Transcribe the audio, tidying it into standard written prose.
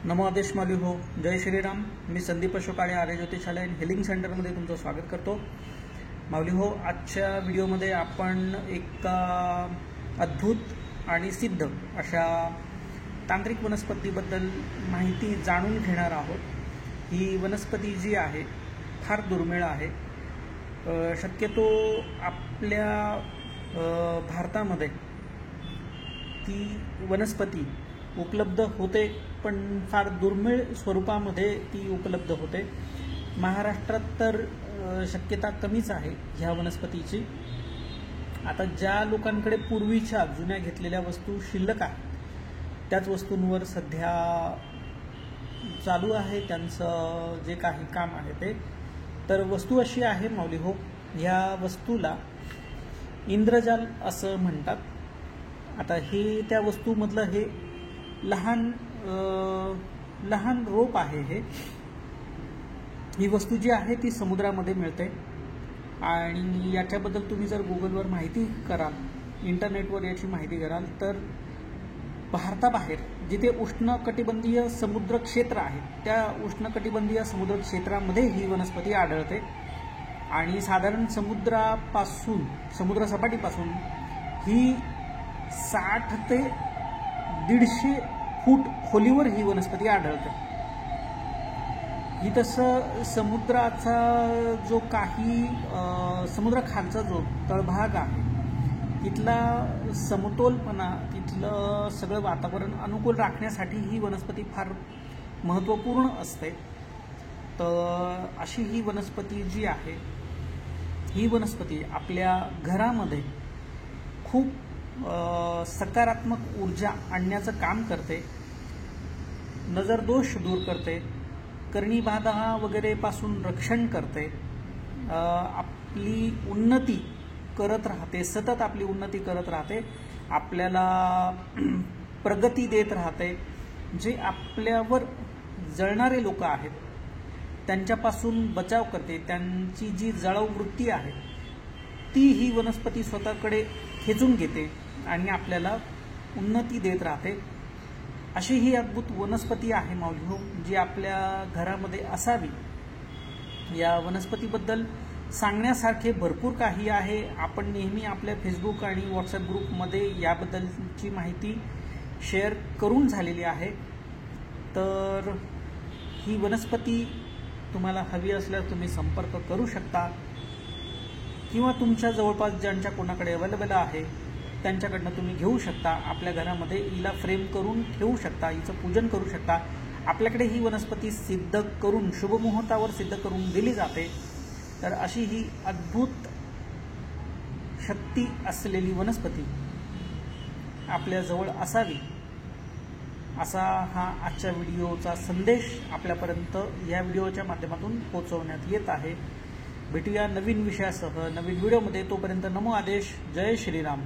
नमो आदेश माली हो. जय श्रीराम. मी संदीप अशोकाळे आर्य ज्योतिषालय हेलिंग सेंटरमध्ये तुमचं स्वागत करतो. माऊली हो, आजच्या व्हिडिओमध्ये आपण एक अद्भुत आणि सिद्ध अशा तांत्रिक वनस्पतीबद्दल माहिती जाणून घेणार आहोत. ही वनस्पती जी आहे फार दुर्मिळ आहे. शक्यतो आपल्या भारतामध्ये ती वनस्पती उपलब्ध होते, पण फार दुर्मिळ स्वरूपामध्ये ती उपलब्ध होते. महाराष्ट्रात तर शक्यता कमीच आहे ह्या वनस्पतीची. आता ज्या लोकांकडे पूर्वीच्या जुन्या घेतलेल्या वस्तू शिल्लक आहेत त्याच वस्तूंवर सध्या चालू आहे त्यांचं जे काही काम आहे ते. तर वस्तू अशी आहे माऊली हो, ह्या वस्तूला इंद्रजाल असं म्हणतात. आता हे त्या वस्तूमधलं हे लहान रोप आहे. ही वस्तू जी आहे ती समुद्रामध्ये मिळते आणि याच्याबद्दल तुम्ही जर गुगलवर माहिती कराल, इंटरनेटवर याची माहिती कराल, तर भारताबाहेर जिथे उष्णकटिबंधीय समुद्र क्षेत्र आहे त्या उष्णकटिबंधीय समुद्र क्षेत्रामध्ये ही वनस्पती आढळते. आणि साधारण समुद्र सपाटीपासून ही 60 ते 150 फूट खोलीवर ही वनस्पती आढळते. ही तसं समुद्राचा जो काही समुद्राखालचा जो तळभाग आहे तिथला समतोलपणा, तिथलं सगळं वातावरण अनुकूल राखण्यासाठी ही वनस्पती फार महत्त्वपूर्ण असते. तर अशी ही वनस्पती जी आहे, ही वनस्पती आपल्या घरामध्ये खूप सकारात्मक ऊर्जा आणण्याचं काम करते. नजरदोष दूर करते, करणी बाधा वगैरे पासून रक्षण करते, आपली उन्नती करत राहते, सतत आपली उन्नती करत राहते, आपल्याला प्रगती देत राहते. जे आपल्यावर जळणारे लोक आहेत त्यांच्यापासून बचाव करते. त्यांची जी जळाऊ वृत्ती आहे ती ही वनस्पती स्वतःकडे खेचून घेते आणि आपल्याला उन्नती देत राहते. अशी ही अद्भुत वनस्पती आहे माऊली हो, जी आपल्या घरामध्ये असावी. या वनस्पतीबद्दल सांगण्यासारखे भरपूर काही आहे. आपण नेहमी आपल्या फेसबुक आणि व्हॉट्सअप ग्रुपमध्ये याबद्दलची माहिती शेअर करून झालेली आहे. तर ही वनस्पती तुम्हाला हवी असल्यास तुम्ही संपर्क करू शकता, किंवा तुमच्या जवळपास ज्यांच्या कोणाकडे अवेलेबल आहे त्यांच्याकडनं तुम्ही घेऊ शकता. आपल्या घरामध्ये हिला फ्रेम करून ठेवू शकता, हिचं पूजन करू शकता. आपल्याकडे ही वनस्पती सिद्ध करून शुभमुहूर्तावर सिद्ध करून दिली जाते. तर अशी ही अद्भुत शक्ती असलेली वनस्पती आपल्याजवळ असावी असा हा आजच्या व्हिडिओचा संदेश आपल्यापर्यंत या व्हिडिओच्या माध्यमातून पोहोचवण्यात येत आहे. भेटूया नवीन विषयासह नवीन व्हिडिओमध्ये. तोपर्यंत नमो आदेश. जय श्रीराम.